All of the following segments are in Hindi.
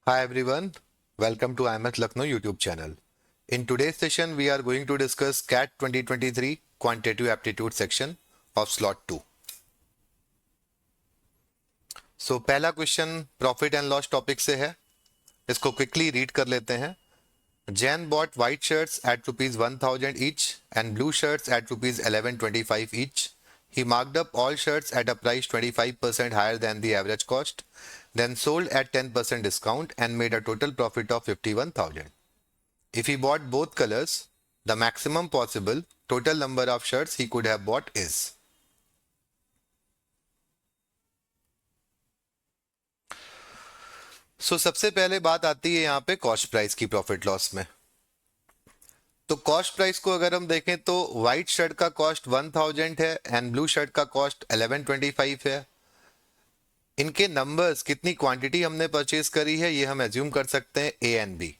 Hi everyone, welcome to IMS Lucknow YouTube channel. In today's session, we are going to discuss CAT 2023 Quantitative Aptitude section of Slot 2. So पहला question profit and loss topic से है, इसको क्विकली रीड कर लेते हैं. Jan bought white shirts at rupees 1000 each and blue shirts at rupees 1125 each. He marked up all shirts at a price 25% higher than the average cost, then sold at 10% discount and made a total profit of 51,000. If he bought both colors, the maximum possible total number of shirts he could have bought is. So सबसे पहले बात आती है यहाँ पे कॉस्ट प्राइस की प्रॉफिट लॉस में. तो कॉस्ट प्राइस को अगर हम देखें तो व्हाइट शर्ट का कॉस्ट 1000 है एंड ब्लू शर्ट का कॉस्ट 1125 है. इनके नंबर्स कितनी क्वांटिटी हमने परचेज करी है ये हम एज्यूम कर सकते हैं ए एंड बी.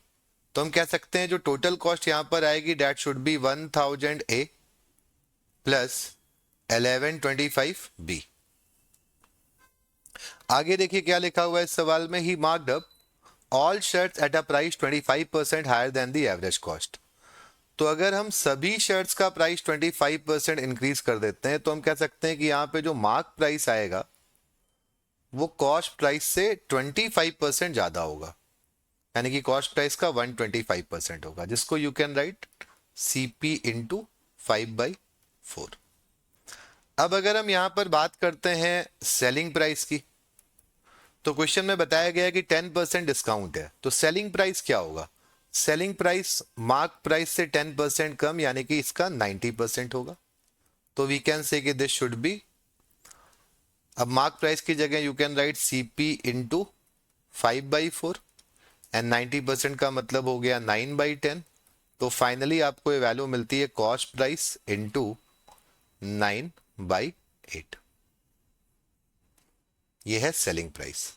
तो हम कह सकते हैं जो टोटल कॉस्ट यहां पर आएगी that should be 1000 A plus 1125 B. आगे देखिए क्या लिखा हुआ है इस सवाल में. He marked up all shirts at a price 25% higher than the average cost. तो अगर हम सभी शर्ट्स का प्राइस 25% इंक्रीज कर देते हैं तो हम कह सकते हैं कि यहाँ पे जो मार्क प्राइस आएगा वो कॉस्ट प्राइस से 25% ज्यादा होगा, यानी कि कॉस्ट प्राइस का 125% होगा, जिसको you can right CP into 5/4. अब अगर हम यहां पर बात करते हैं सेलिंग प्राइस की, तो क्वेश्चन में बताया गया कि 10% डिस्काउंट है, तो सेलिंग प्राइस क्या होगा. सेलिंग प्राइस मार्क प्राइस से 10% कम, यानी कि इसका 90% होगा. तो वी कैन से कि दिस शुड बी, अब मार्क प्राइस की जगह you can right CP into 5/4 and 90% का मतलब हो गया 9/10. तो फाइनली आपको ये वैल्यू मिलती है कॉस्ट प्राइस इंटू 9/8. ये है सेलिंग प्राइस.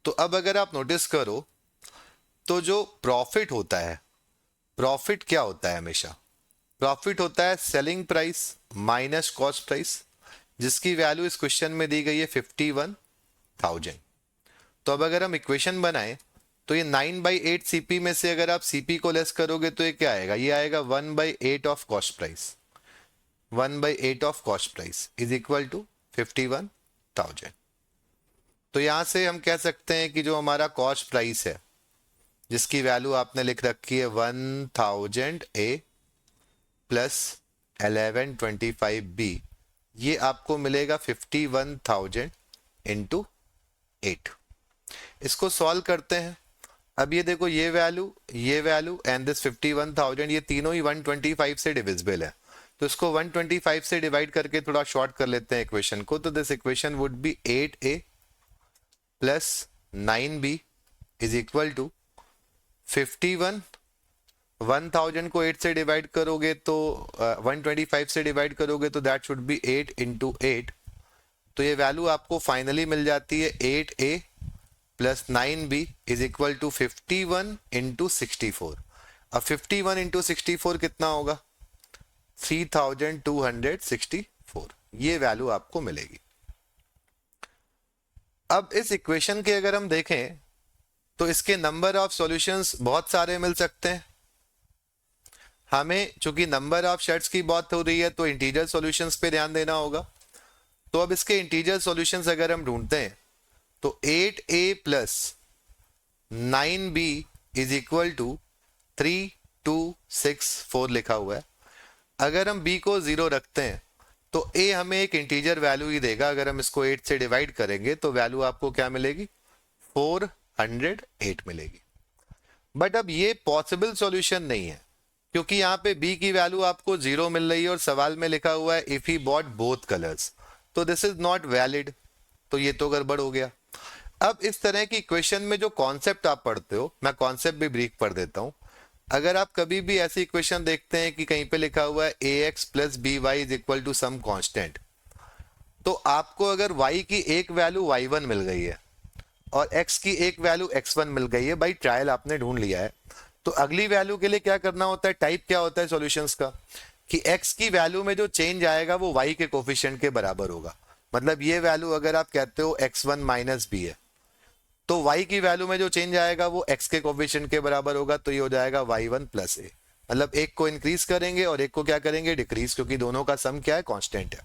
तो अब अगर आप नोटिस करो तो जो प्रॉफिट होता है, प्रॉफिट क्या होता है हमेशा, प्रॉफिट होता है selling price minus cost price, जिसकी वैल्यू इस क्वेश्चन में दी गई है 51,000. तो अब अगर हम इक्वेशन बनाएं तो ये 9/8 CP में से अगर आप CP को लेस करोगे तो ये क्या आएगा, ये आएगा 1/8 of cost price. 1/8 of cost price is equal to 51,000. तो यहां से हम कह सकते हैं कि जो हमारा कॉस्ट प्राइस है जिसकी वैल्यू आपने लिख रखी है 1000 A प्लस 1125 B, ये आपको मिलेगा 51,000 इंटू 8. इसको सॉल्व करते हैं. अब ये देखो ये वैल्यू एंड दिस 51,000, ये तीनों ही 125 से डिविजिबल है, तो इसको 125 से डिवाइड करके थोड़ा शॉर्ट कर लेते हैं इक्वेशन को. तो this equation would be 8A plus 9B is equal to 51. 1000 को 8 से डिवाइड करोगे तो 125 से डिवाइड करोगे तो दैट शुड बी 8 इंटू 8. तो ये वैल्यू आपको फाइनली मिल जाती है 8A plus 9B is equal to 51 into 64. अब 51 इंटू 64 कितना होगा, 3264. ये वैल्यू आपको मिलेगी. अब इस इक्वेशन के अगर हम देखें तो इसके नंबर ऑफ सॉल्यूशंस बहुत सारे मिल सकते हैं. हमें चूंकि नंबर ऑफ शर्ट्स की बात हो रही है तो इंटीजर सॉल्यूशंस पे ध्यान देना होगा. तो अब इसके इंटीजर सॉल्यूशंस अगर हम ढूंढते हैं तो 8A plus 9B is equal to 3264 लिखा हुआ है. अगर हम B को 0 रखते हैं तो A हमें एक इंटीजर वैल्यू ही देगा. अगर हम इसको 8 से डिवाइड करेंगे तो वैल्यू आपको क्या मिलेगी, 408 मिलेगी. बट अब ये पॉसिबल सॉल्यूशन नहीं है, क्योंकि यहाँ पे B की वैल्यू आपको 0 मिल रही है और सवाल में लिखा हुआ है if he bought both colours. तो दिस इज नॉट वैलिड, तो ये तो गड़बड़ हो गया. अब इस तरह की इक्वेशन में जो कॉन्सेप्ट आप पढ़ते हो, मैं कॉन्सेप्ट भी ब्रीफ पढ़ देता हूं. अगर आप कभी भी ऐसी इक्वेशन देखते हैं कि कहीं पे लिखा हुआ है AX plus BY is equal to some constant, तो आपको अगर Y की एक वैल्यू Y1 मिल गई है और X की एक वैल्यू X1 मिल गई है, भाई ट्रायल आपने ढूंढ लिया है, तो अगली वैल्यू के लिए क्या करना होता है, टाइप क्या होता है सॉल्यूशंस का, कि X की वैल्यू में जो चेंज आएगा वो Y के कोफिशिएंट के बराबर होगा. मतलब ये वैल्यू अगर आप कहते हो x1 माइनस बी है तो y की वैल्यू में जो चेंज आएगा वो x के कोफिशिएंट के बराबर होगा, तो ये हो जाएगा y1 प्लस a। मतलब एक को इंक्रीज करेंगे और एक को क्या करेंगे, डिक्रीज, क्योंकि दोनों का सम क्या है, कांस्टेंट है।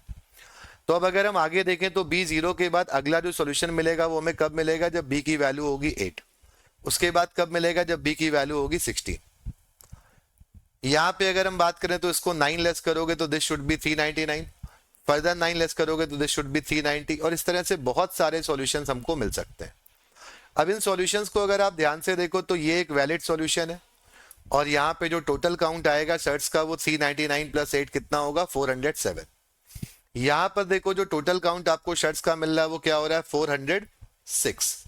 तो अब अगर हम आगे देखें तो b 0 के बाद अगला जो सॉल्यूशन मिलेगा वो हमें कब मिलेगा, जब b की वैल्यू होगी 8। उसके बाद कब मिलेगा, जब b की वैल्यू होगी 16। यहां पे अगर हम बात करें तो इसको 9 लेस करोगे तो this should B 399, further 9 less करोगे तो दिस शुड बी 390, और इस तरह से बहुत सारे सॉल्यूशंस हमको मिल सकते हैं। अब इन सॉल्यूशंस को अगर आप ध्यान से देखो तो ये एक वैलिड सॉल्यूशन है, और यहाँ पे जो टोटल काउंट आएगा शर्ट्स का वो 399 प्लस 8 कितना होगा, 407। यहाँ पर देखो जो टोटल काउंट आपको शर्ट्स का मिल रहा है वो क्या हो रहा है, 406।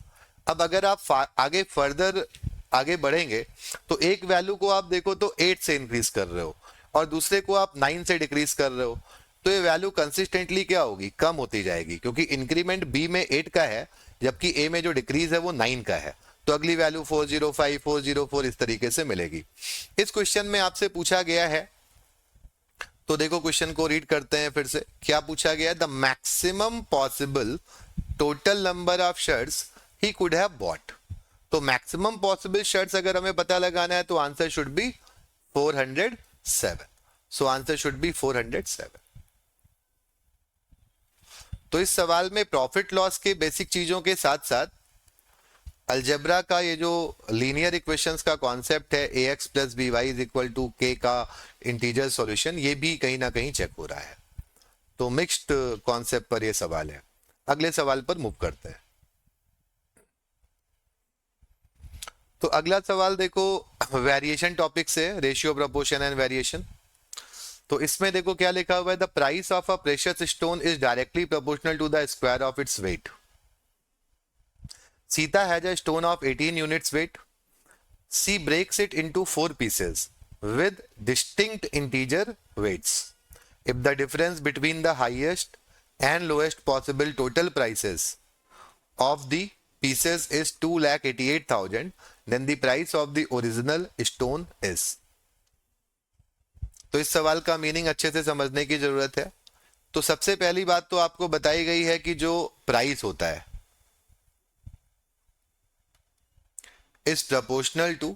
अब अगर आप आगे फर्दर आगे बढ़ेंगे तो एक वैल्यू को आप देखो तो 8 से इंक्रीज कर रहे हो और दूसरे को आप 9 से डिक्रीज कर रहे हो, तो ये वैल्यू कंसिस्टेंटली क्या होगी, कम होती जाएगी, क्योंकि इंक्रीमेंट बी में 8 का है जबकि ए में जो डिक्रीज है वो 9 का है। तो अगली वैल्यू 405, 404 इस तरीके से मिलेगी। इस क्वेश्चन में आपसे पूछा गया है, तो देखो क्वेश्चन को रीड करते हैं फिर से। क्या पूछा गया है, the maximum possible total number of shirts he could have bought. तो मैक्सिमम पॉसिबल शर्ट्स अगर हमें पता लगाना है तो answer should be 407। So answer should be 407। तो इस सवाल में प्रॉफिट लॉस के बेसिक चीजों के साथ साथ अलजेब्रा का ये जो लीनियर इक्वेशंस का कॉन्सेप्ट है ax plus B Y is equal to k का इंटीजर सॉल्यूशन, ये भी कहीं ना कहीं चेक हो रहा है। तो मिक्स्ड कॉन्सेप्ट पर ये सवाल है। अगले सवाल पर मूव करते हैं। तो अगला सवाल देखो वेरिएशन टॉपिक से, रेशियो प्रोपोर्शन एंड वेरिएशन। तो इसमें देखो क्या लिखा हुआ है, the price of a precious stone is directly proportional to the square of its weight. Sita has a stone of 18 units weight. She breaks it into 4 pieces with distinct integer weights. If the difference between the highest and lowest possible total prices of the pieces is 2,88,000, then the price of the original stone is. तो इस सवाल का मीनिंग अच्छे से समझने की जरूरत है। तो सबसे पहली बात तो आपको बताई गई है कि जो प्राइस होता है is proportional to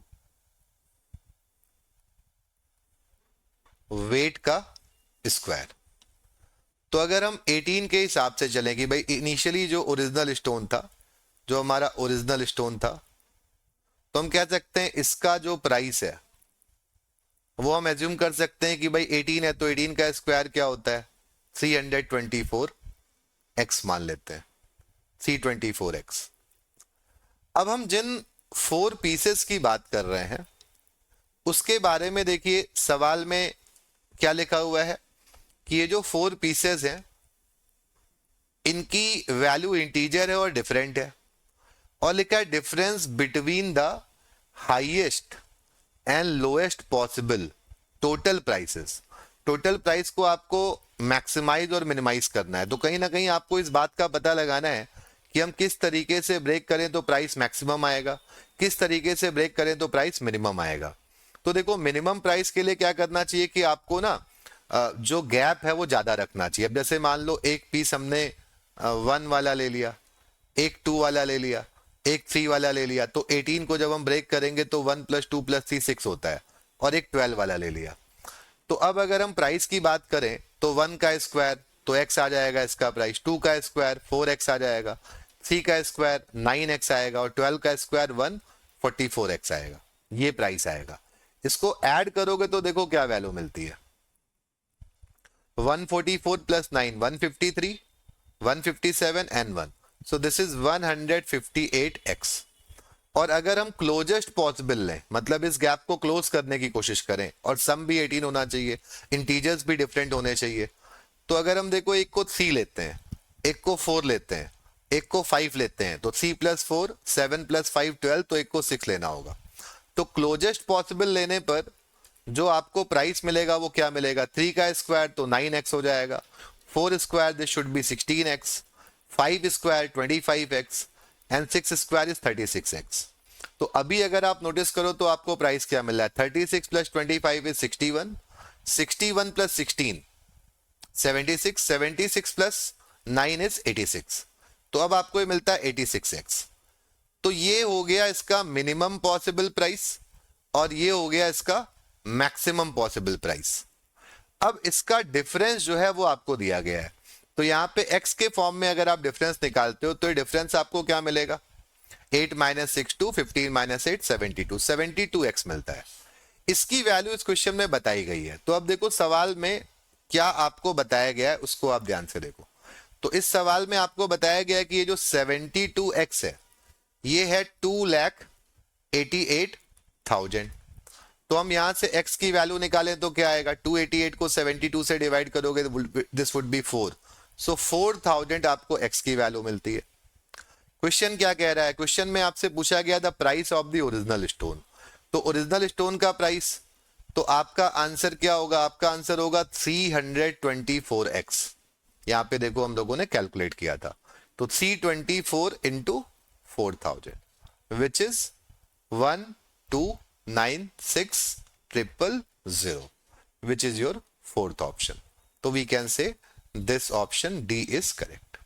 वेट का स्क्वायर। तो अगर हम 18 के हिसाब से चलें कि भाई इनिशियली जो ओरिजिनल स्टोन था, जो हमारा ओरिजिनल स्टोन था, तो हम कह सकते हैं इसका जो प्राइस है वो हम एज्यूम कर सकते हैं कि भाई 18 है तो 18 का स्क्वायर क्या होता है, 324x मान लेते हैं, 324x। अब हम जिन 4 पीसेस की बात कर रहे हैं उसके बारे में देखिए सवाल में क्या लिखा हुआ है कि ये जो 4 पीसेस हैं इनकी वैल्यू इंटीजर है और डिफरेंट है, और लिखा है difference between the highest and lowest possible total prices. Total price को आपको मैक्सिमाइज और मिनिमाइज करना है, तो कहीं ना कहीं आपको इस बात का पता लगाना है कि हम किस तरीके से ब्रेक करें तो प्राइस मैक्सिमम आएगा, किस तरीके से ब्रेक करें तो प्राइस मिनिमम आएगा। तो देखो मिनिमम प्राइस के लिए क्या करना चाहिए कि आपको ना जो गैप है वो ज्यादा रखना चाहिए। अब जैसे मान लो एक पीस हमने 1 वाला ले लिया, एक 2 वाला ले लिया, एक 3 वाला ले लिया, तो 18 को जब हम ब्रेक करेंगे तो 1 + 2 + 3 6 होता है, और एक 12 वाला ले लिया। तो अब अगर हम प्राइस की बात करें तो 1 का स्क्वायर तो x आ जाएगा इसका प्राइस, 2 का स्क्वायर 4x आ जाएगा, 3 का स्क्वायर 9x आएगा, और 12 का स्क्वायर 144x आएगा। ये प्राइस आएगा। इसको ऐड करोगे तो देखो क्या वैल्यू मिलती है, 144 + 9 153, 157 and 1, so this is 158x। और अगर हम क्लोजेस्ट पॉसिबल लें, मतलब इस गैप को क्लोज करने की कोशिश करें, और सम भी 18 होना चाहिए, इंटीजर्स भी डिफरेंट होने चाहिए, तो अगर हम देखो एक को 3 लेते हैं, एक को 4 लेते हैं, एक को 5 लेते हैं, तो 3 + 4 7 + 5 12, तो एक को 6 लेना होगा। तो क्लोजेस्ट पॉसिबल लेने पर जो आपको प्राइस मिलेगा वो क्या मिलेगा, 3 का स्क्वायर तो 9x हो जाएगा, 4 square this should B 16x, 5 square 25x and 6 square is 36x। तो अभी अगर आप नोटिस करो तो आपको प्राइस क्या मिल रहा है, 36 + 25 इज 61, 61 + 16 76, 76 + 9 इज 86। तो अब आपको ये मिलता है 86x। तो ये हो गया इसका मिनिमम पॉसिबल प्राइस और ये हो गया इसका मैक्सिमम पॉसिबल प्राइस। अब इसका डिफरेंस जो है वो आपको दिया गया है, तो यहां पे x के फॉर्म में अगर आप डिफरेंस निकालते हो तो ये डिफरेंस आपको क्या मिलेगा, 8 माइनस 6 2, 15 माइनस 8 72, 72x मिलता है। इसकी वैल्यू इस क्वेश्चन में बताई गई है। तो अब देखो सवाल में क्या आपको बताया गया है उसको आप ध्यान से देखो। तो इस सवाल में आपको बताया गया है कि ये जो 72x है ये है 2,88,000। तो हम यहां से x की वैल्यू निकालें तो क्या आएगा, 288 को 72 से डिवाइड करोगे दिस वुड बी 4, सो 4,000 आपको x की वैल्यू मिलती है। क्वेश्चन क्या कह रहा है, क्वेश्चन में आपसे पूछा गया the price of the original stone. तो ओरिजिनल स्टोन का प्राइस, तो आपका आंसर क्या होगा, आपका आंसर होगा 324x। यहां पे देखो हम लोगों ने कैलकुलेट किया था, तो 324 into 4,000 which is 1296000 which is your fourth option. So we can say this option D is correct.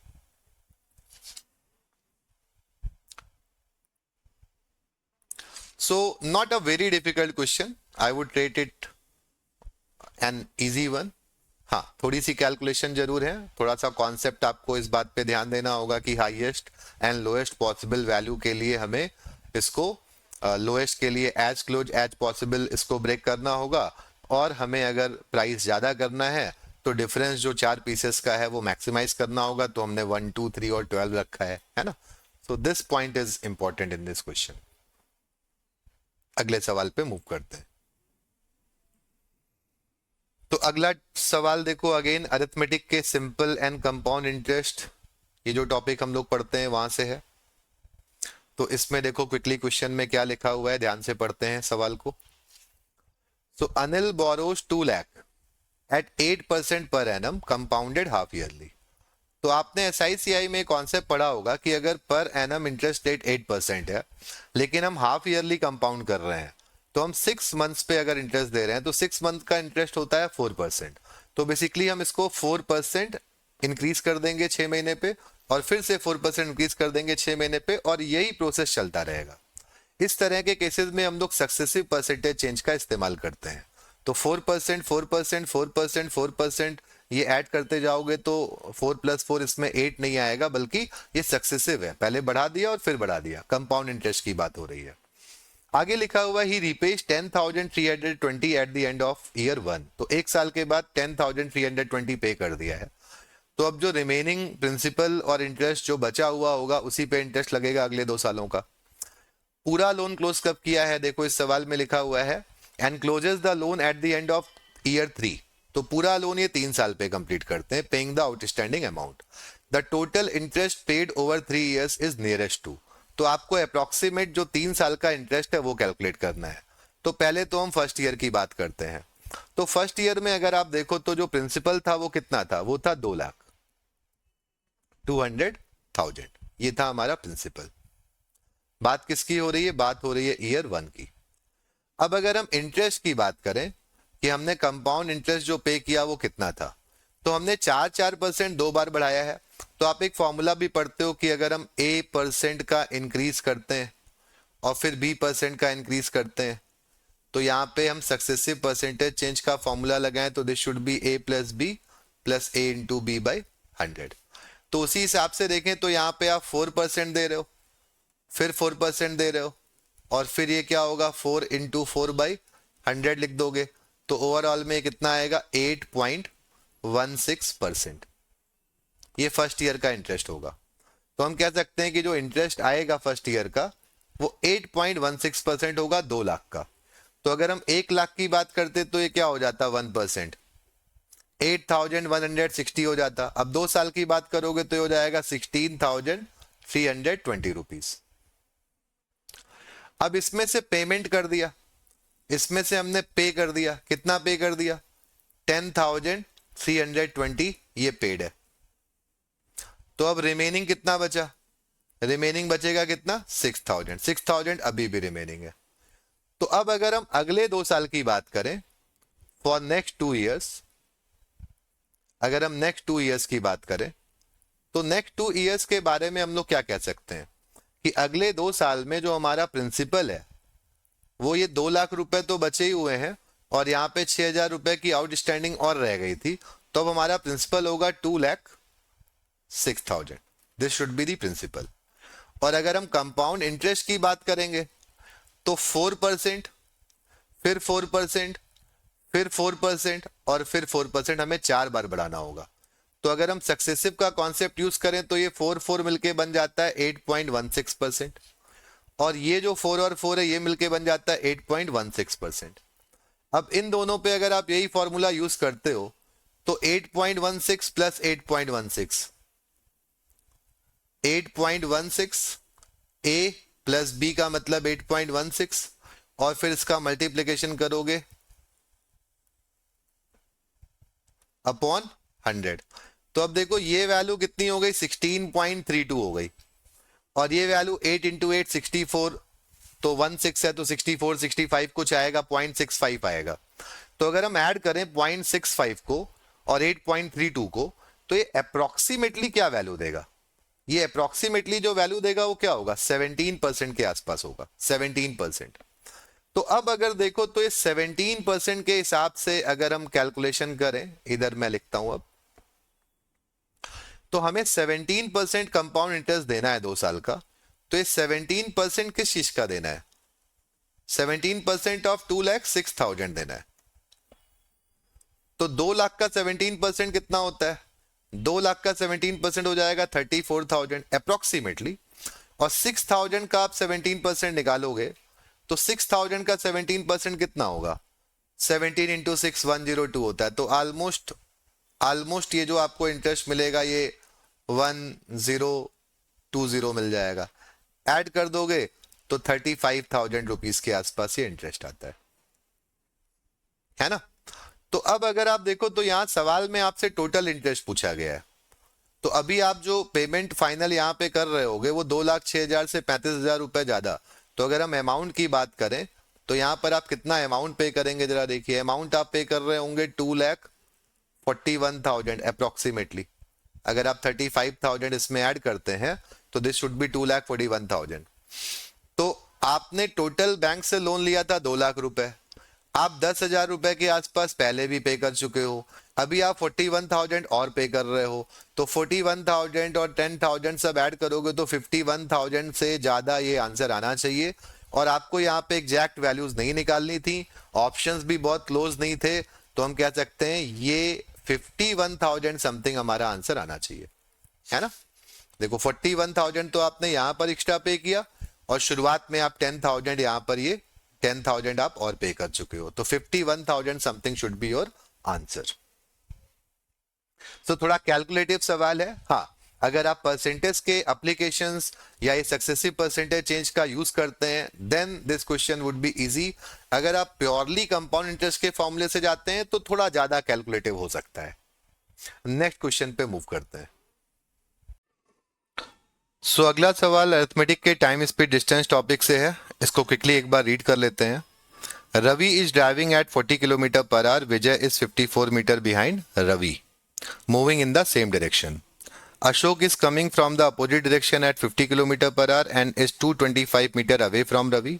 So not a very difficult question. I would rate it an easy one. हाँ, थोड़ी सी कैलकुलेशन जरूर है, थोड़ा सा कॉन्सेप्ट आपको इस बात पे ध्यान देना होगा कि highest and lowest possible value के लिए हमें इसको लोएस्ट के लिए एज क्लोज एज पॉसिबल इसको ब्रेक करना होगा, और हमें अगर प्राइस ज्यादा करना है तो डिफरेंस जो चार पीसेस का है वो मैक्सिमाइज करना होगा। तो हमने 1 2 3 और 12 रखा है ना। So this point is important in this question. अगले सवाल पे मूव करते हैं। तो अगला सवाल देखो, अगेन अरिथमेटिक के सिंपल एंड कंपाउंड इंटरेस्ट, ये जो टॉपिक हम लोग पढ़ते हैं वहां से है। तो इसमें देखो क्विकली क्वेश्चन में क्या लिखा हुआ है, ध्यान से पढ़ते हैं सवाल को। So Anil borrows 2 lakh at 8% per annum compounded half yearly. तो आपने एसआईसीआई में कॉन्सेप्ट पढ़ा होगा कि अगर पर एनम इंटरेस्ट रेट 8% है लेकिन हम हाफ ईयरली कंपाउंड कर रहे हैं, तो हम 6 मंथ्स पे अगर इंटरेस्ट दे रहे हैं तो 6 मंथ का इंटरेस्ट होता है 4%। तो बेसिकली हम इसको 4% इंक्रीज कर देंगे 6 महीने पे, और फिर से 4% इंक्रीज कर देंगे 6 महीने पे, और यही प्रोसेस चलता रहेगा। इस तरह के केसेस में हम लोग सक्सेसिव परसेंटेज चेंज का इस्तेमाल करते हैं। तो 4%, 4%, 4%, 4% ये ऐड करते जाओगे तो 4 + 4 इसमें 8 नहीं आएगा, बल्कि ये सक्सेसिव है, पहले बढ़ा दिया और फिर बढ़ा दिया। कंपाउंड इंटरेस्ट की बात हो रही है। आगे लिखा हुआ ही रिपेज 10,320 eight the end of year 1। तो एक साल के बाद 10,320 पे कर दिया है। तो अब जो रिमेनिंग प्रिंसिपल और इंटरेस्ट जो बचा हुआ होगा उसी पे इंटरेस्ट लगेगा अगले 2 सालों का। पूरा लोन क्लोज कब किया है, देखो इस सवाल में लिखा हुआ है and closes the loan at the end of year 3। तो पूरा लोन ये 3 साल पे कंप्लीट करते हैं, paying the outstanding amount. The total interest paid over 3 years is nearest to. तो आपको अप्रोक्सीमेट जो 3 साल का इंटरेस्ट है वो कैलकुलेट करना है। तो पहले तो हम फर्स्ट ईयर की बात करते हैं। तो फर्स्ट ईयर में अगर आप देखो तो जो प्रिंसिपल था वो कितना था, वो था 2,200,000। ये था हमारा प्रिंसिपल। बात किसकी हो रही है, बात हो रही है ईयर 1 की। अब अगर हम इंटरेस्ट की बात करें कि हमने कंपाउंड इंटरेस्ट जो पे किया वो कितना था, तो हमने 4% 2 बार बढ़ाया है। तो आप एक फॉर्मूला भी पढ़ते हो कि अगर हम A% का इंक्रीज करते हैं और फिर B% का इंक्रीज करते हैं, तो यहाँ पे हम सक्सेसिव परसेंटेज चेंज का फॉर्मूला लगाएं तो this should B A + B + A × B/100। तो उसी हिसाब से देखें तो यहाँ पे आप 4% दे रहे हो, फिर 4% दे रहे हो, और फिर ये क्या होगा 4 × 4/100 लिख दोगे। तो ओवरऑल में कितना आएगा 8.16%। ये फर्स्ट ईयर का इंटरेस्ट होगा। तो हम कह सकते हैं कि जो इंटरेस्ट आएगा फर्स्ट ईयर का वो 8.16% होगा 2 लाख का। तो अगर हम 1 लाख की बात करते तो ये क्या हो जाता 1%, 8,160 हो जाता। अब 2 साल की बात करोगे तो हो जाएगा 16,320 रुपीज। अब इसमें से पेमेंट कर दिया, इसमें से हमने पे कर दिया, कितना पे कर दिया 10,320 ये पेड है। तो अब रिमेनिंग कितना बचा, रिमेनिंग बचेगा कितना 6,000। 6,000 अभी भी रिमेनिंग है। तो अब अगर हम अगले 2 साल की बात करें फॉर नेक्स्ट 2 इयर्स, अगर हम नेक्स्ट 2 इयर्स की बात करें तो नेक्स्ट 2 इयर्स के बारे में हम लोग क्या कह सकते हैं कि अगले 2 साल में जो हमारा प्रिंसिपल है वो ये 2 लाख रुपए तो बचे ही हुए हैं, और यहाँ पे 6,000 रुपए की आउटस्टैंडिंग और रह गई थी, तो अब हमारा प्रिंसिपल होगा 2,06,000। This should be the principal. और अगर हम कंपाउंड इंटरेस्ट की बात करेंगे तो 4%, फिर 4%, फिर 4% और फिर 4% हमें 4 बार बढ़ाना होगा। तो अगर हम सक्सेसिव का कॉन्सेप्ट यूज करें तो ये 4 मिलके बन जाता है 8.16%, और ये जो 4 और 4 है ये मिलके बन जाता है 8.16%। अब इन दोनों पे अगर आप यही फॉर्मूला यूज करते हो तो 8.16 प्लस 8.16, 8.16, ए प्लस बी का मतलब 8.16, और फिर इसका मल्टीप्लीकेशन करोगे अपॉन 100। तो अब देखो ये वैल्यू कितनी हो गई, 16.32 हो गई, और ये वैल्यू 8 इंटू 8 64, तो 16 है तो 64 65 कुछ आएगा, 0.65 आएगा। तो अगर हम ऐड करें 0.65 को और 8.32 को तो ये अप्रोक्सीमेटली क्या वैल्यू देगा, ये अप्रोक्सीमेटली जो वैल्यू देगा वो क्या होगा, 17% के आसपास होगा, 17%। तो अब अगर देखो तो ये 17% के हिसाब से अगर हम कैलकुलेशन करें, इधर मैं लिखता हूं अब, तो हमें 17% कंपाउंड इंटरेस्ट देना है 2 साल का। तो ये 17% किस चीज का देना है, 17% ऑफ 2,06,000 देना है। तो 2 लाख का 17% कितना होता है, 2 लाख का 17% हो जाएगा 34,000 अप्रोक्सीमेटली, और 6,000 का आप 17% निकालोगे तो 6,000 का 17% कितना होगा, 17 इंटू 6 102 होता है। तो ऑलमोस्ट ये जो आपको इंटरेस्ट मिलेगा ये 1020 मिल जाएगा। ऐड कर दोगे तो 35,000 रुपीज के आसपास ये इंटरेस्ट आता है ना। तो अब अगर आप देखो तो यहां सवाल में आपसे टोटल इंटरेस्ट पूछा गया है, तो अभी आप जो पेमेंट फाइनल यहाँ पे कर रहे होगे वो 2,06,000 से 35,000 रुपए ज्यादा। तो अगर हम अमाउंट की बात करें तो यहाँ पर आप कितना अमाउंट पे करेंगे, जरा देखिए, अमाउंट आप पे कर रहे होंगे 2,41,000 अप्रोक्सीमेटली। अगर आप 35,000 इसमें ऐड करते हैं तो दिस शुड बी 2,41,000। तो आपने टोटल बैंक से लोन लिया था 2 लाख रुपए, आप 10,000 रुपए के आसपास पहले भी पे कर चुके हो, अभी आप 41,000 और पे कर रहे हो, तो 41,000 और 10,000 सब ऐड करोगे तो 51,000 से ज्यादा ये आंसर आना चाहिए। और आपको यहाँ पे एग्जैक्ट वैल्यूज नहीं निकालनी थी, ऑप्शंस भी बहुत क्लोज नहीं थे, तो हम कह सकते हैं ये 51,000 समथिंग हमारा आंसर आना चाहिए, है ना। देखो 41,000 तो आपने यहां पर एक्स्ट्रा पे किया, और शुरुआत में आप 10,000 यहां पर ये 10,000 आप और पे कर चुके हो, तो 51,000 something should be your answer. तो थोड़ा कैलकुलेटिव सवाल है। हाँ, अगर आप परसेंटेज के एप्लीकेशंस या ये सक्सेसिव परसेंटेज चेंज का यूज करते हैं then this question would be easy. अगर आप प्योरली कंपाउंड इंटरेस्ट के फॉर्मूले से जाते हैं तो थोड़ा ज्यादा कैलकुलेटिव हो सकता है। नेक्स्ट क्वेश्चन पे मूव करते हैं। अगला सवाल अरिथमेटिक के टाइम स्पीड डिस्टेंस टॉपिक से है, इसको क्विकली एक बार रीड कर लेते हैं। Ravi is driving at 40 kilometre per hour, Vijay is 54 metre behind Ravi, moving in the same direction. Ashok is coming from the opposite direction at 50 km per hour and is 225 meter away from Ravi.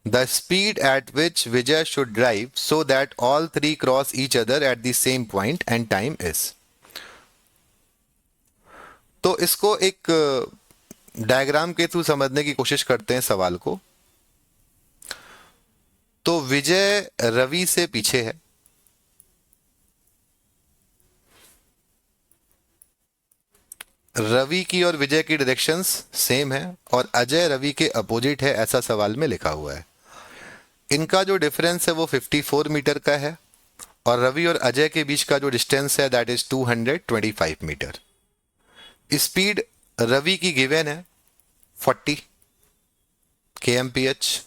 The speed at which Vijay should drive so that all three cross each other at the same point and time is. तो इसको एक डायग्राम के थ्रू समझने की कोशिश करते हैं सवाल को। तो विजय रवि से पीछे है, रवि की और विजय की डायरेक्शंस सेम है, और अजय रवि के अपोजिट है, ऐसा सवाल में लिखा हुआ है। इनका जो डिफरेंस है वो 54 मीटर का है, और रवि और अजय के बीच का जो डिस्टेंस है that is 225 metre. Speed Ravi की गिवन है 40 kmph,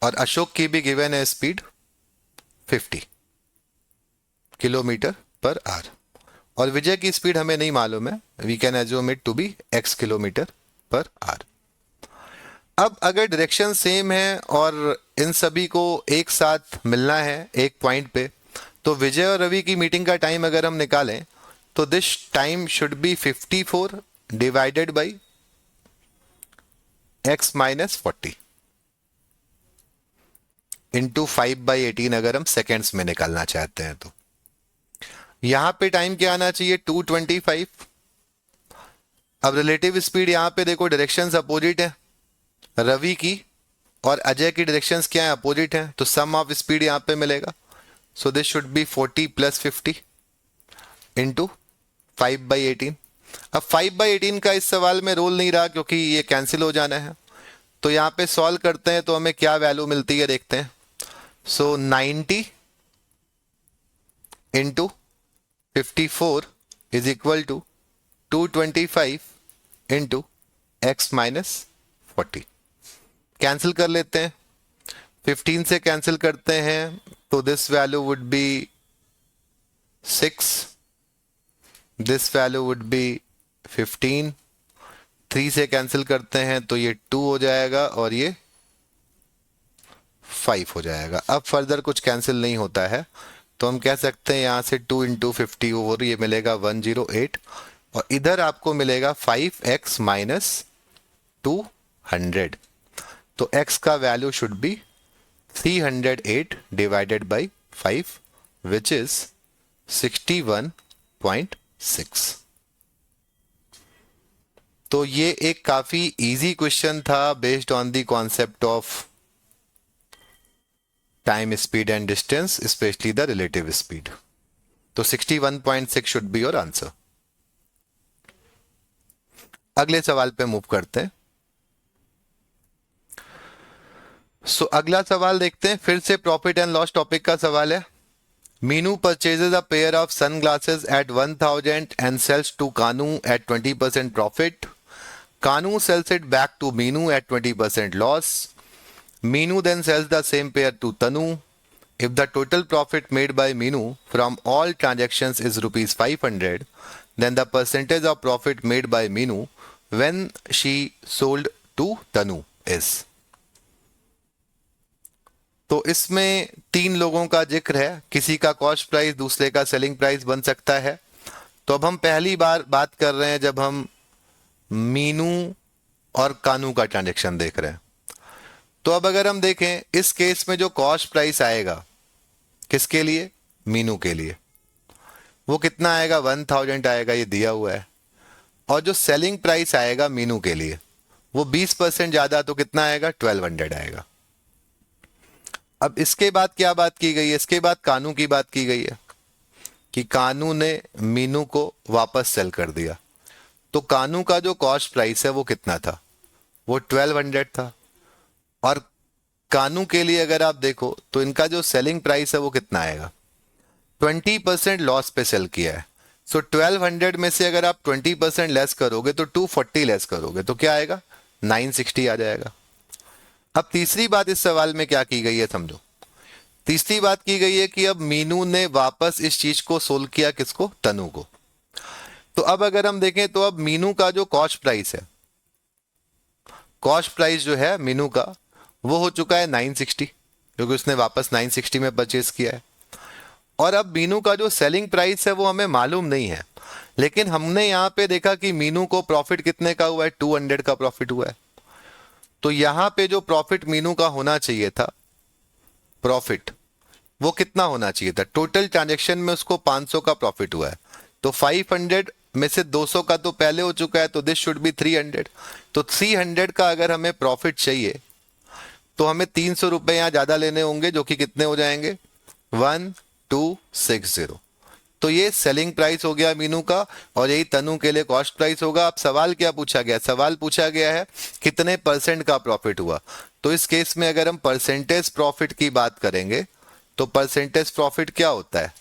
और अशोक की भी गिवन है स्पीड 50 किलोमीटर पर आवर, और विजय की स्पीड हमें नहीं मालूम है, we can assume it to be x kilometre per hour. अब अगर डायरेक्शन सेम है और इन सभी को एक साथ मिलना है एक पॉइंट पे, तो विजय और रवि की मीटिंग का टाइम अगर हम निकालें तो this time should be 54 divided by x minus 40 into 5/18 अगर हम सेकेंड्स में निकालना चाहते हैं तो यहां पे टाइम क्या आना चाहिए 225। अब रिलेटिव स्पीड यहां पे देखो डायरेक्शंस अपोजिट है, रवि की और अजय की डायरेक्शंस क्या है अपोजिट है, तो सम ऑफ स्पीड यहां पे मिलेगा। So this should B 40 + 50 into 5/18। अब 5/18 का इस सवाल में रोल नहीं रहा क्योंकि ये कैंसिल हो जाना है, तो यहां पे सॉल्व करते हैं तो हमें क्या वैल्यू मिलती है देखते हैं। So 90 into 54 is equal to 225 into X minus 40। Cancel कर लेते हैं, 15 से कैंसिल करते हैं तो this value would be 6, this value would be 15, 3 से कैंसिल करते हैं तो ये 2 हो जाएगा और ये 5 हो जाएगा। अब फर्दर कुछ कैंसिल नहीं होता है तो हम कह सकते हैं यहां से 2 इंटू 50 ओवर ये मिलेगा 108 और इधर आपको मिलेगा 5x माइनस 200। तो x का value should be 308 divided by 5 which is 61.6। तो ये एक काफी इजी क्वेश्चन था based on the concept of time, speed and distance, specially the relative speed. तो 61.6 शुड बी योर आंसर। अगले सवाल पे मूव करते हैं। सो अगला सवाल देखते हैं, फिर से प्रॉफिट एंड लॉस टॉपिक का सवाल है। Meenu purchases a pair of sunglasses at 1000 and sells to Kanu at 20% profit. Kanu sells it back to Meenu at 20% loss. Meenu then sells the same pair to Tanu. If the total profit made by Meenu from all transactions is rupees 500, then the percentage of profit made by Meenu when she sold to Tanu is. तो इसमें 3 लोगों का जिक्र है, किसी का कॉस्ट प्राइस दूसरे का सेलिंग प्राइस बन सकता है। तो अब हम पहली बार बात कर रहे हैं जब हम मीनू और कानू का ट्रांजेक्शन देख रहे हैं। तो अब अगर हम देखें इस केस में जो कॉस्ट प्राइस आएगा किसके लिए, मीनू के लिए, वो कितना आएगा 1000 आएगा, ये दिया हुआ है। और जो सेलिंग प्राइस आएगा मीनू के लिए वो 20% ज्यादा, तो कितना आएगा 1200 आएगा। अब इसके बाद क्या बात की गई है, इसके बाद कानू की बात की गई है कि कानू ने मीनू को वापस सेल कर दिया। तो कानू का जो कॉस्ट प्राइस है वो कितना था, वो 1200 था। और कानू के लिए अगर आप देखो तो इनका जो सेलिंग प्राइस है वो कितना आएगा, 20% लॉस पे सेल किया है। सो 1200 में से अगर आप 20% लेस करोगे तो 240 लेस करोगे तो क्या आएगा 960 आ जाएगा। अब तीसरी बात इस सवाल में क्या की गई है समझो, तीसरी बात की गई है कि अब मीनू ने वापस इस चीज को सोल्व किया किसको, तनु को। तो अब अगर हम देखें तो अब मीनू का जो कॉस्ट प्राइस है, कॉस्ट प्राइस जो है मीनू का वो हो चुका है 960 क्योंकि उसने वापस 960 में परचेस किया है। और अब मीनू का जो सेलिंग प्राइस है वो हमें मालूम नहीं है, लेकिन हमने यहां पे देखा कि मीनू को प्रॉफिट कितने का हुआ है, 200 का प्रॉफिट हुआ है। तो यहां पे जो प्रॉफिट मीनू का होना चाहिए था, प्रॉफिट वो कितना होना चाहिए था, टोटल ट्रांजेक्शन में उसको 500 का प्रॉफिट हुआ है। तो 500 में से 200 का तो पहले हो चुका है, तो दिस शुड बी 300। तो 300 का अगर हमें प्रॉफिट चाहिए तो हमें 300 रुपए यहां ज्यादा लेने होंगे, जो कि कितने हो जाएंगे 1260। तो ये सेलिंग प्राइस हो गया मीनू का और यही तनु के लिए कॉस्ट प्राइस होगा। अब सवाल क्या पूछा गया, सवाल पूछा गया है कितने परसेंट का प्रॉफिट हुआ। तो इस केस में अगर हम परसेंटेज प्रॉफिट की बात करेंगे तो परसेंटेज प्रॉफिट क्या होता है,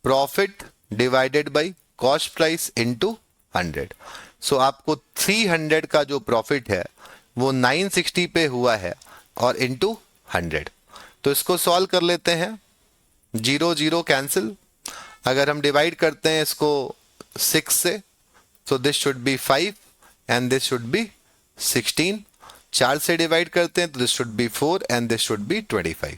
profit divided by cost price into 100। सो आपको 300 का जो प्रॉफिट है वो 960 पे हुआ है और इंटू 100। तो इसको सॉल्व कर लेते हैं, 0 0 कैंसिल। अगर हम डिवाइड करते हैं इसको 6 से तो this should B 5 and this should B 16। 4 से डिवाइड करते हैं तो this should B 4 and this should B 25।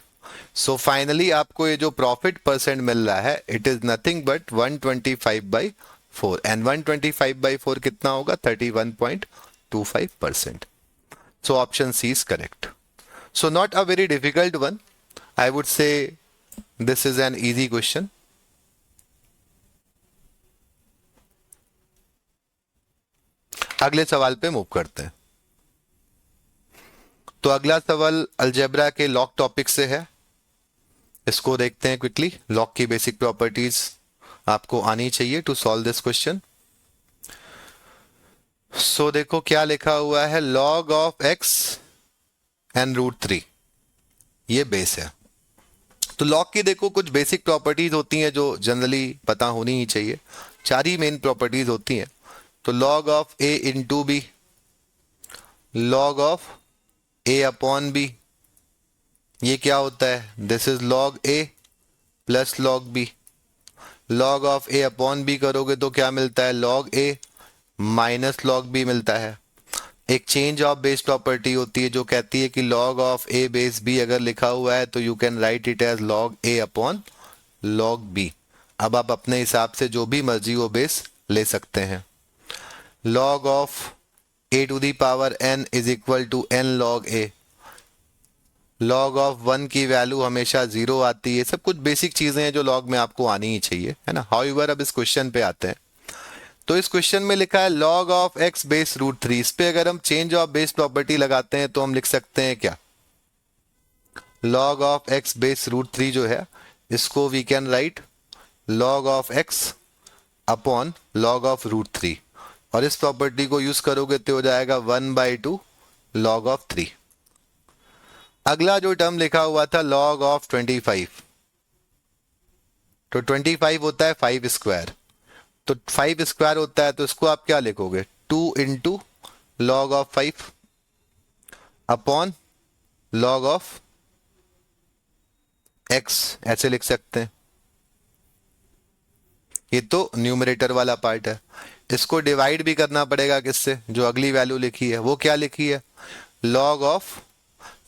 So finally आपको ये जो प्रॉफिट परसेंट मिल रहा है it is nothing but 125/1000। 4 and 125/4 कितना होगा? 31.25%. So option C is correct. So not a very difficult one. I would say this is an easy question. अगले सवाल पे मूव करते हैं. तो अगला सवाल अलजेब्रा के लॉग टॉपिक से है. इसको देखते हैं क्विकली. लॉग की बेसिक प्रॉपर्टीज आपको आनी चाहिए टू सॉल्व दिस क्वेश्चन. सो देखो क्या लिखा हुआ है. लॉग ऑफ एक्स एंड √3 ये बेस है. तो लॉग की देखो कुछ बेसिक प्रॉपर्टीज होती हैं जो जनरली पता होनी ही चाहिए. 4 ही मेन प्रॉपर्टीज होती हैं. तो log of a into B, log of a upon B, ये क्या होता है? This is log a plus log b. Log of a upon b करोगे तो क्या मिलता है? Log a minus log b मिलता है. एक चेंज ऑफ बेस प्रॉपर्टी होती है जो कहती है कि log of a base b अगर लिखा हुआ है तो you can write it as log a upon log b. अब आप अपने हिसाब से जो भी मर्जी वो बेस ले सकते हैं. log of a to the power n is equal to n log a. log of 1 की वैल्यू हमेशा 0 आती है. सब कुछ बेसिक चीजें हैं जो log में आपको आनी ही चाहिए, है ना. हाउएवर अब इस क्वेश्चन पे आते हैं. तो इस क्वेश्चन में लिखा है log of x बेस √3. इस पे अगर हम चेंज ऑफ बेस प्रॉपर्टी लगाते हैं तो हम लिख सकते हैं क्या? log of x बेस √3 जो है इसको we can write log of x upon log of √3. और इस प्रॉपर्टी को यूज करोगे तो हो जाएगा 1/2 log of 3. अगला जो टर्म लिखा हुआ था log of 25, तो 25 होता है 5 स्क्वायर. तो 5 स्क्वायर होता है तो इसको आप क्या लिखोगे? 2 into log of 5 upon log of x, ऐसे लिख सकते हैं. ये तो न्यूमरेटर वाला पार्ट है. इसको डिवाइड भी करना पड़ेगा किससे? जो अगली वैल्यू लिखी है वो क्या लिखी है? log of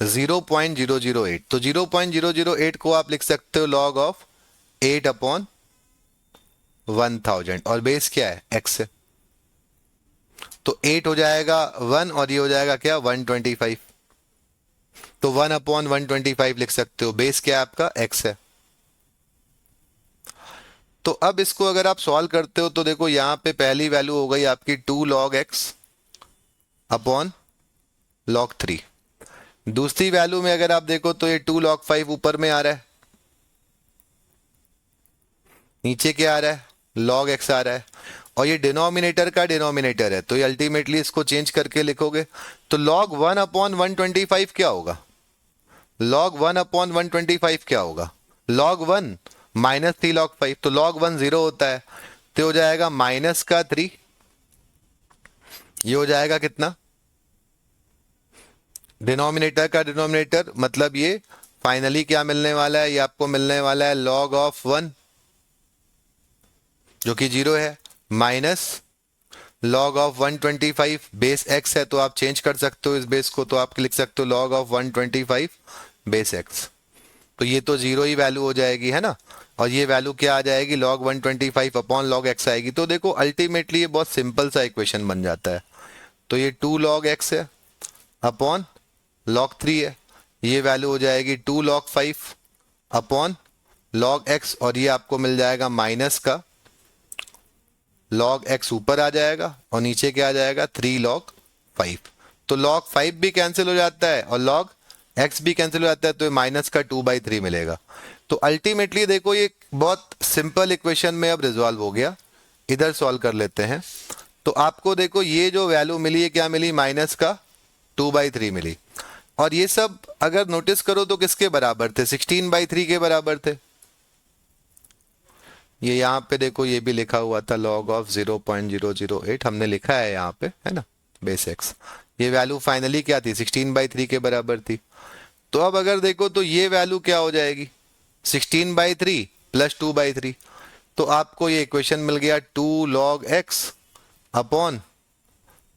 0.008. तो 0.008 को आप लिख सकते हो log ऑफ 8 अपॉन 1000 और बेस क्या है? x है. तो 8 हो जाएगा 1 और ये हो जाएगा क्या? 125. तो 1 अपॉन 125 लिख सकते हो. बेस क्या है आपका? x है. तो अब इसको अगर आप सॉल्व करते हो तो देखो यहां पे पहली वैल्यू हो गई आपकी 2 log x अपॉन log 3. दूसरी वैल्यू में अगर आप देखो तो ये 2 log 5 ऊपर में आ रहा है, नीचे क्या आ रहा है? log x आ रहा है. और ये डिनोमिनेटर का डिनोमिनेटर है तो ये अल्टीमेटली इसको चेंज करके लिखोगे तो log 1 अपॉन 125 क्या होगा? log 1 अपॉन 125 क्या होगा? log 1 minus 3 log 5. तो log 1 0 होता है तो हो जाएगा माइनस का 3. ये हो जाएगा कितना? डिनोमिनेटर का डिनोमिनेटर, मतलब ये फाइनली क्या मिलने वाला है? ये आपको मिलने वाला है log ऑफ 1 जो कि 0 है minus log of 125. Base x है तो आप चेंज कर सकते हो इस बेस को, तो आप लिख सकते हो log ऑफ 125 बेस x. तो ये तो 0 ही वैल्यू हो जाएगी, है ना. और ये वैल्यू क्या आ जाएगी? log 125 अपॉन log x आएगी. तो देखो अल्टीमेटली ये बहुत सिंपल सा इक्वेशन बन जाता है. तो ये 2 log x है अपॉन log 3 है. ये वैल्यू हो जाएगी 2 log 5 अपॉन log x और ये आपको मिल जाएगा माइनस का log x ऊपर आ जाएगा और नीचे क्या आ जाएगा? 3 log 5. तो log 5 भी कैंसिल हो जाता है और log x भी कैंसिल हो जाता है तो माइनस का 2/3 मिलेगा. तो अल्टीमेटली देखो ये बहुत सिंपल इक्वेशन में अब रिजॉल्व हो गया. इधर सॉल्व कर लेते हैं. तो आपको देखो ये जो वैल्यू मिली है क्या मिली? माइनस का 2/3 मिली. और ये सब अगर नोटिस करो तो किसके बराबर थे? 16/3 के बराबर थे. ये यहाँ पे देखो ये भी लिखा हुआ था log ऑफ 0.008 हमने लिखा है यहाँ पे, है ना, बेस x. ये वैल्यू फाइनली क्या थी? 16/3 के बराबर थी. तो अब अगर देखो तो ये वैल्यू क्या हो जाएगी? 16/3 प्लस 2/3. तो आपको ये इक्वेशन मिल गया 2 log x upon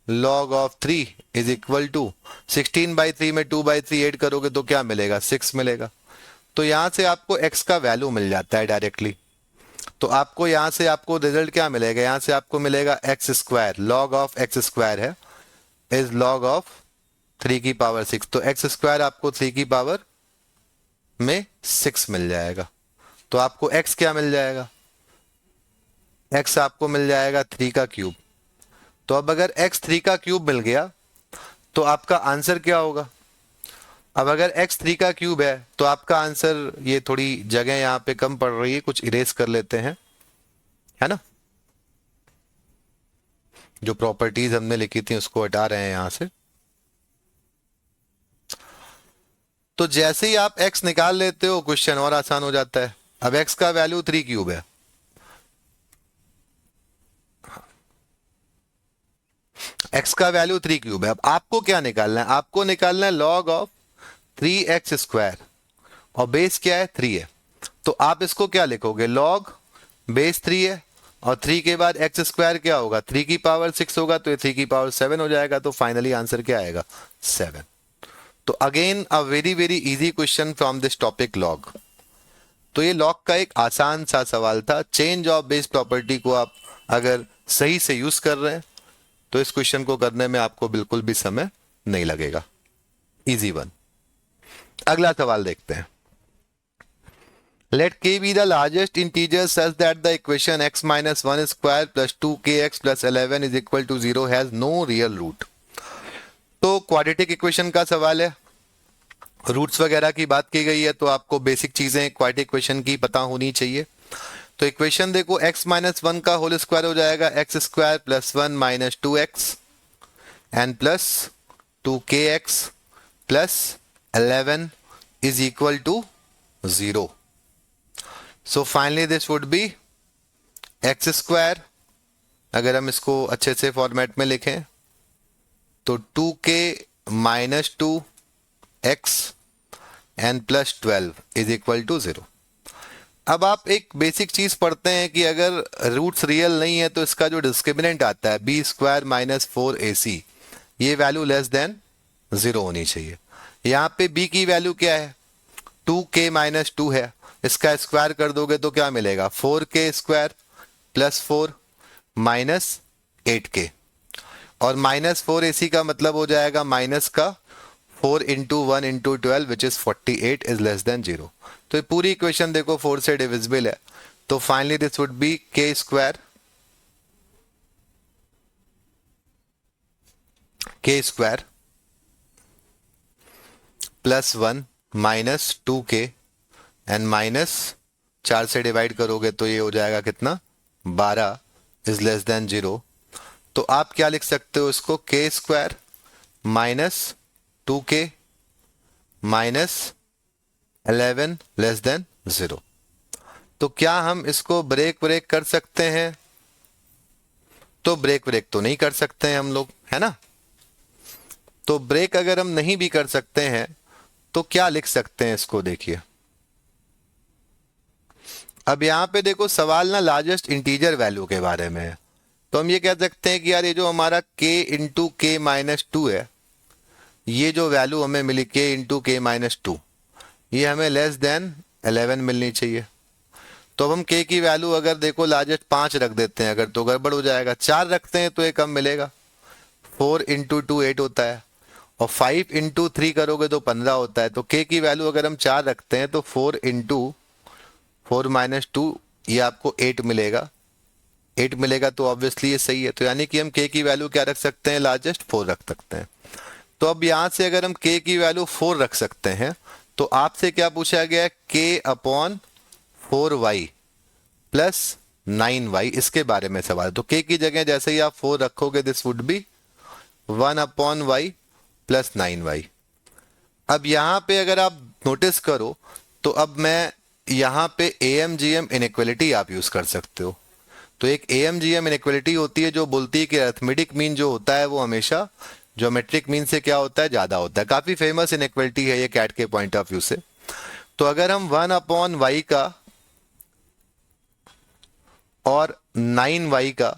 log of 3 is equal to 16/3 में 2/3 ऐड करोगे तो क्या मिलेगा? 6 मिलेगा. तो यहां से आपको x का वैल्यू मिल जाता है डायरेक्टली. तो आपको यहां से आपको रिजल्ट क्या मिलेगा, यहां से आपको मिलेगा x square, log of x square है इज लॉग ऑफ 3 की पावर 6, तो एक्स स्क्वायर आपको 3 की पावर में 6 मिल जाएगा। तो आपको एक्स क्या मिल जाएगा, एक्स आपको मिल जाएगा 3 का क्यूब। तो अब अगर एक्स 3 का क्यूब मिल गया तो आपका आंसर क्या होगा। अब अगर x 3 का क्यूब है तो आपका आंसर, ये थोड़ी जगह यहां पे कम पड़ रही है, कुछ इरेज कर लेते हैं, है ना। जो प्रॉपर्टीज हमने लिखी थी उसको हटा रहे हैं यहां से। तो जैसे ही आप x निकाल लेते हो क्वेश्चन और आसान हो जाता है। अब x का वैल्यू 3 क्यूब है, x का वैल्यू 3 क्यूब है। अब आपको क्या निकालना है, आपको निकालना है लॉग ऑफ 3x स्क्वायर, और बेस क्या है 3 है। तो आप इसको क्या लिखोगे, लॉग बेस 3 है और 3 के बाद एक्स स्क्वायर क्या होगा, 3 की पावर 6 होगा, तो ये 3 की पावर 7 हो जाएगा। तो फाइनली आंसर क्या आएगा, 7। तो again a very very easy question from this topic log. तो ये लॉग का एक आसान सा सवाल था। चेंज ऑफ बेस प्रॉपर्टी को आप अगर सही से यूज कर रहे हैं तो इस क्वेश्चन को करने में आपको बिल्कुल भी समय नहीं लगेगा। Easy one. अगला सवाल देखते हैं। Let k be the largest integer such that the equation x minus 1 square plus 2kx plus 11 is equal to 0 has no real root। तो क्वाड्रेटिक इक्वेशन का सवाल है, रूट्स वगैरह की बात की गई है, तो आपको बेसिक चीजें क्वाड्रेटिक इक्वेशन की पता होनी चाहिए। तो इक्वेशन देखो, x माइनस 1 का होल स्क्वायर हो जाएगा X square plus 1 minus 2x and plus 2kx plus 11 is equal to 0। So finally this would be X square, अगर हम इसको अच्छे से फॉर्मेट में लिखें तो 2k minus 2x and plus 12 is equal to 0। अब आप एक बेसिक चीज पढ़ते हैं कि अगर रूट्स रियल नहीं है तो इसका जो डिस्क्रिमिनेंट आता है बी स्क्वायर माइनस 4ac, ये वैल्यू लेस देन 0 होनी चाहिए। यहाँ पे b की वैल्यू क्या है, 2k माइनस 2 है, इसका स्क्वायर कर दोगे तो क्या मिलेगा, 4k square plus 4 minus 8k, और माइनस 4ac का मतलब हो जाएगा माइनस का 4 into 1 into 12 which is 48 is less than 0। तो ये पूरी इक्वेशन देखो 4 से डिविजिबल है। तो finally this would B k square plus 1 minus 2k and minus 4 से डिवाइड करोगे तो ये हो जाएगा कितना, 12 इज लेस देन 0। तो आप क्या लिख सकते हो इसको, k square minus 2k minus 11 less than 0। तो क्या हम इसको ब्रेक ब्रेक कर सकते हैं, तो ब्रेक ब्रेक तो नहीं कर सकते हैं हम लोग, है ना। तो ब्रेक अगर हम नहीं भी कर सकते हैं तो क्या लिख सकते हैं इसको, देखिए अब यहां पे देखो सवाल ना लार्जेस्ट इंटीजर वैल्यू के बारे में है। तो हम ये कह सकते हैं कि यार ये जो हमारा k इंटू के माइनस 2 है, ये जो वैल्यू हमें मिली k इंटू के माइनस 2, ये हमें लेस देन 11 मिलनी चाहिए। तो अब हम k की वैल्यू अगर देखो लार्जेस्ट 5 रख देते हैं अगर, तो गड़बड़ हो जाएगा। 4 रखते हैं तो ये कम मिलेगा, 4 इंटू 2 8 होता है, और 5 इंटू 3 करोगे तो 15 होता है। तो k की वैल्यू अगर हम 4 रखते हैं तो 4 इंटू 4 माइनस 2 ये आपको 8 मिलेगा, 8 मिलेगा तो ऑब्वियसली ये सही है। तो यानी कि हम k की वैल्यू क्या रख सकते हैं, लार्जेस्ट 4 रख सकते हैं। तो अब यहां से अगर हम k की वैल्यू 4 रख सकते हैं तो आपसे क्या पूछा गया है, k upon 4y plus 9y, इसके बारे में सवाल। तो k की जगह जैसे ही आप 4 रखोगे this would B 1 upon y plus 9y। अब यहां पे अगर आप नोटिस करो तो अब मैं यहां पे AMGM इनइक्वालिटी आप यूज कर सकते हो। तो एक AMGM इनइक्वालिटी होती है जो बोलती है कि अरिथमेटिक मीन जो होता है वो हमेशा ज्योमेट्रिक मीन से क्या होता है, ज्यादा होता है। काफी फेमस इनइक्वालिटी है ये कैट के पॉइंट ऑफ व्यू से। तो अगर हम 1 अपॉन वाई का और 9y का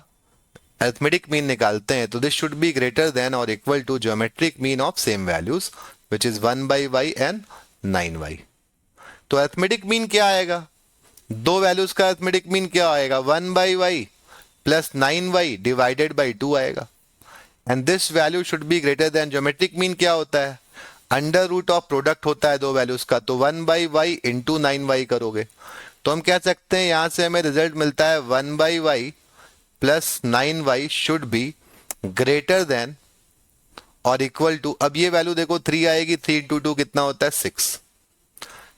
अरिथमेटिक मीन निकालते हैं तो this should be greater than और equal to geometric mean of same values which is 1 by Y and 9y। तो अरिथमेटिक मीन क्या आएगा, दो वैल्यूज का अरिथमेटिक मीन क्या आएगा, 1/y plus 9y divided by 2 आएगा। And this value should be greater then, geometric mean क्या होता है, अंडर रूट ऑफ प्रोडक्ट होता है दो वैल्यूज का, तो 1/y इंटू 9y करोगे तो हम कह सकते हैं यहां से हमें रिजल्ट मिलता है 1/y plus 9y should be greater than और इक्वल टू, अब ये वैल्यू देखो 3 आएगी, 3 इंटू 2 कितना होता है 6,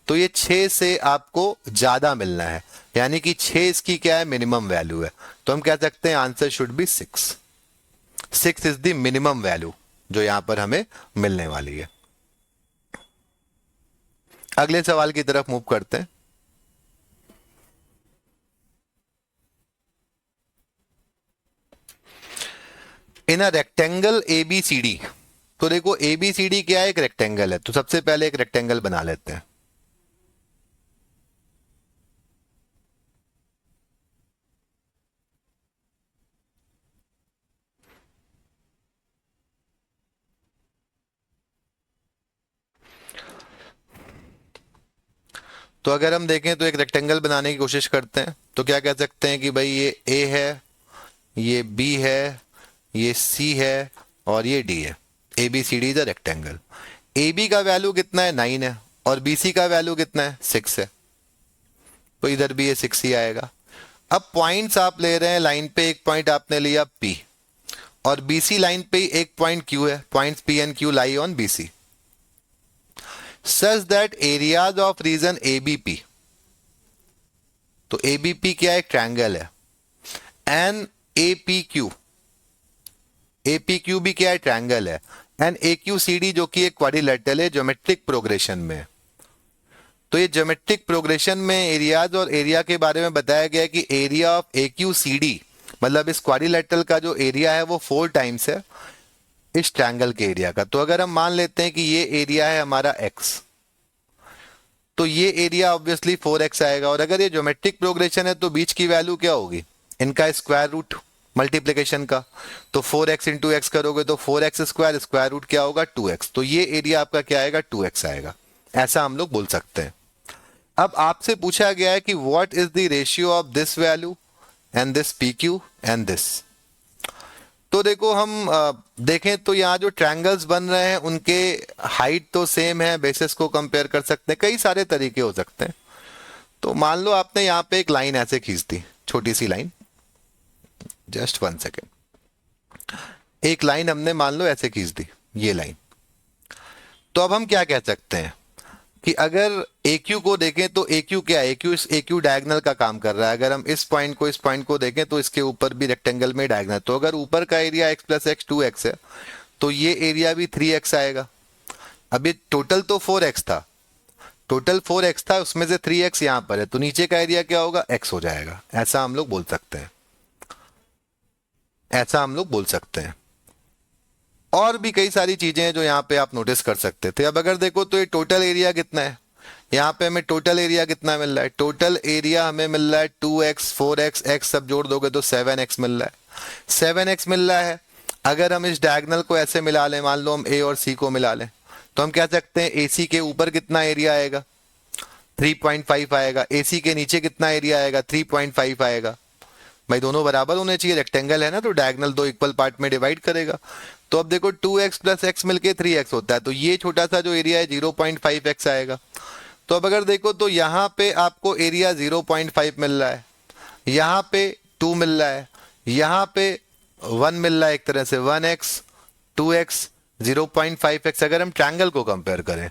तो ये 6 से आपको ज्यादा मिलना है, यानी कि 6 इसकी क्या है, मिनिमम वैल्यू है, तो हम कह सकते हैं answer should be 6। 6 is the minimum value जो यहां पर हमें मिलने वाली है। अगले सवाल की तरफ मूव करते हैं। इन अ रेक्टेंगल ABCD, तो देखो ABCD क्या है, एक रेक्टेंगल है, तो सबसे पहले एक रेक्टेंगल बना लेते हैं। तो अगर हम देखें तो एक रेक्टेंगल बनाने की कोशिश करते हैं, तो क्या कह सकते हैं कि भाई ये A है, ये B है, ये C है और ये D है। ABCD is a rectangle. AB का वैल्यू कितना है, 9 है, और BC का वैल्यू कितना है, 6 है, तो इधर भी ये 6 ही आएगा। अब पॉइंट्स आप ले रहे हैं, लाइन पे एक पॉइंट आपने लिया P और BC लाइन पे एक पॉइंट Q है, points P and Q lie on BC such that areas of region ABP, तो ABP क्या है, ट्रायंगल है, एंड APQ भी क्या है, ट्रायंगल है, एंड AQCD जो कि एक क्वाड्रिलेटरल है, ज्योमेट्रिक प्रोग्रेशन में। तो ये ज्योमेट्रिक प्रोग्रेशन में एरियाज और एरिया के बारे में बताया गया है कि एरिया ऑफ AQCD मतलब इस क्वाड्रिलेटरल का जो एरिया है वो 4 टाइम्स है इस ट्रायंगल के एरिया का। तो अगर हम मान लेते हैं कि ये एरिया है हमारा x, तो ये एरिया ऑब्वियसली 4x आएगा, और अगर ये ज्योमेट्रिक प्रोग्रेशन है तो बीच की वैल्यू क्या होगी, इनका स्क्वायर रूट मल्टीप्लिकेशन का, तो 4x इंटू एक्स करोगे तो 4x स्क्वायर, स्क्वायर रूट क्या होगा 2x, तो ये एरिया आपका क्या आएगा 2x आएगा, ऐसा हम लोग बोल सकते हैं। अब आपसे पूछा गया है कि what is the ratio of this value and this PQ and this. तो देखो हम देखें तो यहाँ जो ट्रायंगल्स बन रहे हैं उनके हाइट तो सेम है, बेसिस को कंपेयर कर सकते हैं, कई सारे तरीके हो सकते हैं। तो मान लो आपने यहाँ पे एक लाइन ऐसे खींच दी, छोटी सी लाइन, जस्ट 1 सेकेंड, एक लाइन हमने मान लो ऐसे खींच दी, ये लाइन। तो अब हम क्या कह सकते हैं कि अगर AQ को देखें तो AQ क्या है, AQ डायगोनल का काम कर रहा है। अगर हम इस पॉइंट को देखें तो इसके ऊपर भी रेक्टेंगल में डायगोनल, तो अगर ऊपर का area x plus x 2x है तो ये एरिया भी 3x आएगा। अब ये टोटल तो 4x था, उसमें से 3x यहां पर है, तो नीचे का एरिया क्या होगा, x हो जाएगा, ऐसा हम लोग बोल सकते हैं। और भी कई सारी चीजें हैं जो यहाँ पे आप नोटिस कर सकते थे। अब अगर देखो तो ये टोटल एरिया कितना है, यहाँ पे हमें टोटल एरिया कितना मिल रहा है, टोटल एरिया हमें मिल रहा है 2x 4x, x सब जोड़ दोगे तो 7x मिल रहा है, 7x मिल रहा है। अगर हम इस डायगोनल को ऐसे मिला लें, मान लो हम A और C को मिला लें, तो हम कह सकते हैं AC के ऊपर कितना एरिया आएगा, 3.5 आएगा, AC के नीचे कितना एरिया आएगा, 3.5 आएगा। भाई दोनों बराबर होने चाहिए, रेक्टेंगल है ना, तो डायगोनल दो इक्वल पार्ट में डिवाइड करेगा। तो अब देखो 2x प्लस एक्स मिलके 3x होता है, तो ये छोटा सा जो एरिया है 0.5x आएगा। तो अब अगर देखो तो यहाँ पे आपको एरिया 0.5 मिल रहा है, यहाँ पे 2 मिल रहा है, यहाँ पे 1 मिल रहा है, एक तरह से 1x 2x 0.5x। अगर हम ट्रायंगल को कंपेयर करें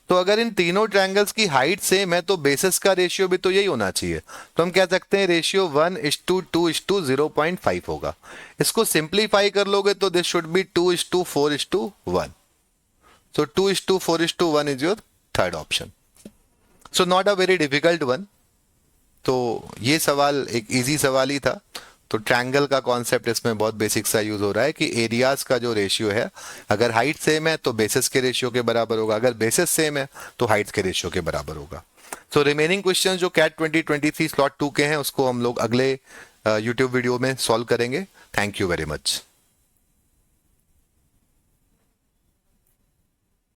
तो अगर इन तीनों ट्रायंगल्स की हाइट सेम है तो बेसिस का रेशियो भी तो यही होना चाहिए, तो हम कह सकते हैं रेशियो 1:2:0.5 होगा। इसको सिंप्लीफाई कर लोगे तो this should B 2:4:1, so 2:4:1 is your third option. So not a very difficult one. तो ये सवाल एक इजी सवाल ही था। तो ट्रायंगल का कॉन्सेप्ट इसमें बहुत बेसिक सा यूज हो रहा है कि एरियाज का जो रेशियो है, अगर हाइट सेम है तो बेसिस के रेशियो के बराबर होगा, अगर बेसिस सेम है तो हाइट के रेशियो के बराबर होगा। सो रिमेनिंग क्वेश्चन जो कैट 2023 स्लॉट 2 के हैं उसको हम लोग अगले यूट्यूब वीडियो में सॉल्व करेंगे। Thank you very much.